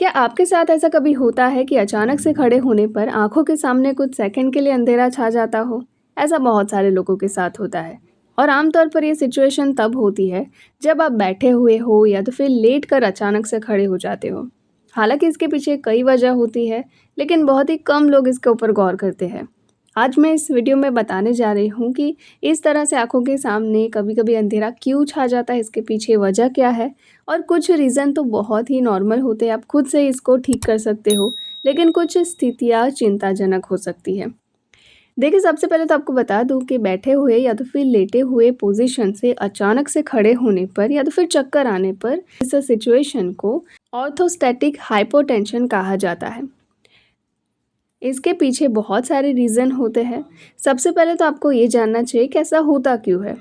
क्या आपके साथ ऐसा कभी होता है कि अचानक से खड़े होने पर आँखों के सामने कुछ सेकंड के लिए अंधेरा छा जाता हो? ऐसा बहुत सारे लोगों के साथ होता है और आमतौर पर ये सिचुएशन तब होती है जब आप बैठे हुए हो या तो फिर लेट कर अचानक से खड़े हो जाते हो। हालाँकि इसके पीछे कई वजह होती है, लेकिन बहुत ही कम लोग इसके ऊपर गौर करते हैं। आज मैं इस वीडियो में बताने जा रही हूँ कि इस तरह से आँखों के सामने कभी-कभी अंधेरा क्यों छा जाता है, इसके पीछे वजह क्या है और कुछ रीज़न तो बहुत ही नॉर्मल होते हैं, आप खुद से इसको ठीक कर सकते हो, लेकिन कुछ स्थितियाँ चिंताजनक हो सकती है। देखिए, सबसे पहले तो आपको बता दूँ कि बैठे हुए या तो फिर लेटे हुए पोज़ीशन से अचानक से खड़े होने पर या तो फिर चक्कर आने पर इस सिचुएशन को ऑर्थोस्टैटिक हाइपोटेंशन कहा जाता है। इसके पीछे बहुत सारे रीज़न होते हैं। सबसे पहले तो आपको ये जानना चाहिए कि ऐसा होता क्यों है?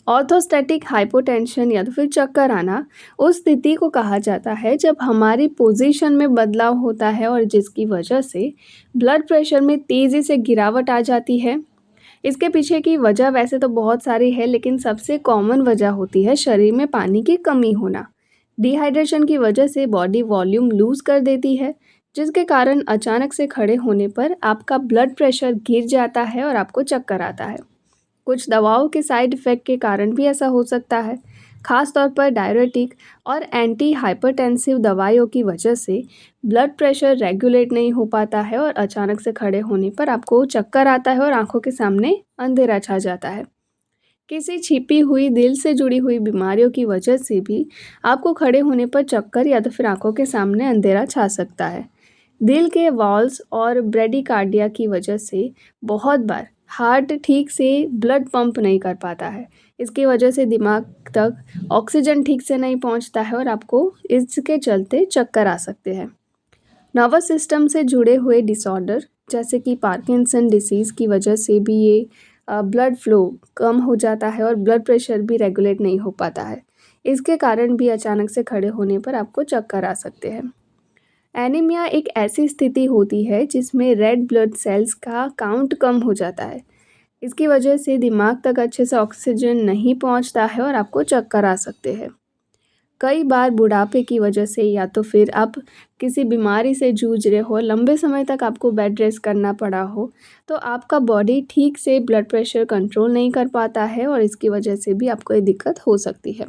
ऑर्थोस्टैटिक हाइपोटेंशन या तो फिर चक्कर आना उस स्थिति को कहा जाता है जब हमारी पोजीशन में बदलाव होता है और जिसकी वजह से ब्लड प्रेशर में तेज़ी से गिरावट आ जाती है। इसके पीछे की वजह वैसे तो बहुत सारी है, लेकिन सबसे कॉमन वजह होती है शरीर में पानी की कमी होना। डिहाइड्रेशन की वजह से बॉडी वॉल्यूम लूज़ कर देती है, जिसके कारण अचानक से खड़े होने पर आपका ब्लड प्रेशर गिर जाता है और आपको चक्कर आता है। कुछ दवाओं के साइड इफ़ेक्ट के कारण भी ऐसा हो सकता है। ख़ास तौर पर डायरेटिक और एंटी हाइपरटेंसिव दवाइयों की वजह से ब्लड प्रेशर रेगुलेट नहीं हो पाता है और अचानक से खड़े होने पर आपको चक्कर आता है और आँखों के सामने अंधेरा छा जाता है। किसी छिपी हुई दिल से जुड़ी हुई बीमारियों की वजह से भी आपको खड़े होने पर चक्कर या तो फिर आँखों के सामने अंधेरा छा सकता है। दिल के वॉल्स और ब्रेडिकार्डिया की वजह से बहुत बार हार्ट ठीक से ब्लड पंप नहीं कर पाता है। इसकी वजह से दिमाग तक ऑक्सीजन ठीक से नहीं पहुंचता है और आपको इसके चलते चक्कर आ सकते हैं। नर्वस सिस्टम से जुड़े हुए डिसऑर्डर जैसे कि पार्किंसन डिसीज़ की वजह से भी ये ब्लड फ्लो कम हो जाता है और ब्लड प्रेशर भी रेगुलेट नहीं हो पाता है। इसके कारण भी अचानक से खड़े होने पर आपको चक्कर आ सकते हैं। एनीमिया एक ऐसी स्थिति होती है जिसमें रेड ब्लड सेल्स का काउंट कम हो जाता है। इसकी वजह से दिमाग तक अच्छे से ऑक्सीजन नहीं पहुंचता है और आपको चक्कर आ सकते हैं। कई बार बुढ़ापे की वजह से या तो फिर आप किसी बीमारी से जूझ रहे हो, लंबे समय तक आपको बेड रेस्ट करना पड़ा हो, तो आपका बॉडी ठीक से ब्लड प्रेशर कंट्रोल नहीं कर पाता है और इसकी वजह से भी आपको ये दिक्कत हो सकती है।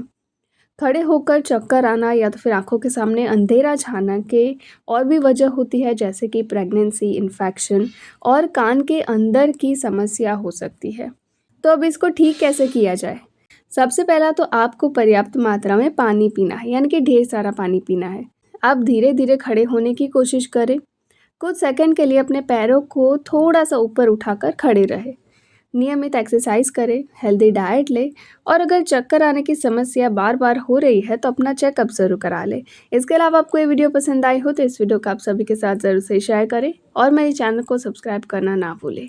खड़े होकर चक्कर आना या तो फिर आँखों के सामने अंधेरा छाना के और भी वजह होती है, जैसे कि प्रेगनेंसी, इन्फेक्शन और कान के अंदर की समस्या हो सकती है। तो अब इसको ठीक कैसे किया जाए? सबसे पहला तो आपको पर्याप्त मात्रा में पानी पीना है, यानी कि ढेर सारा पानी पीना है। आप धीरे-धीरे खड़े होने की कोशिश करें। कुछ सेकंड के लिए अपने पैरों को थोड़ा-सा ऊपर उठाकर खड़े रहें। नियमित एक्सरसाइज करें, हेल्दी डाइट लें और अगर चक्कर आने की समस्या बार-बार हो रही है तो अपना चेकअप ज़रूर करा लें। इसके अलावा आपको ये वीडियो पसंद आई हो तो इस वीडियो को आप सभी के साथ ज़रूर से शेयर करें और मेरे चैनल को सब्सक्राइब करना ना भूलें।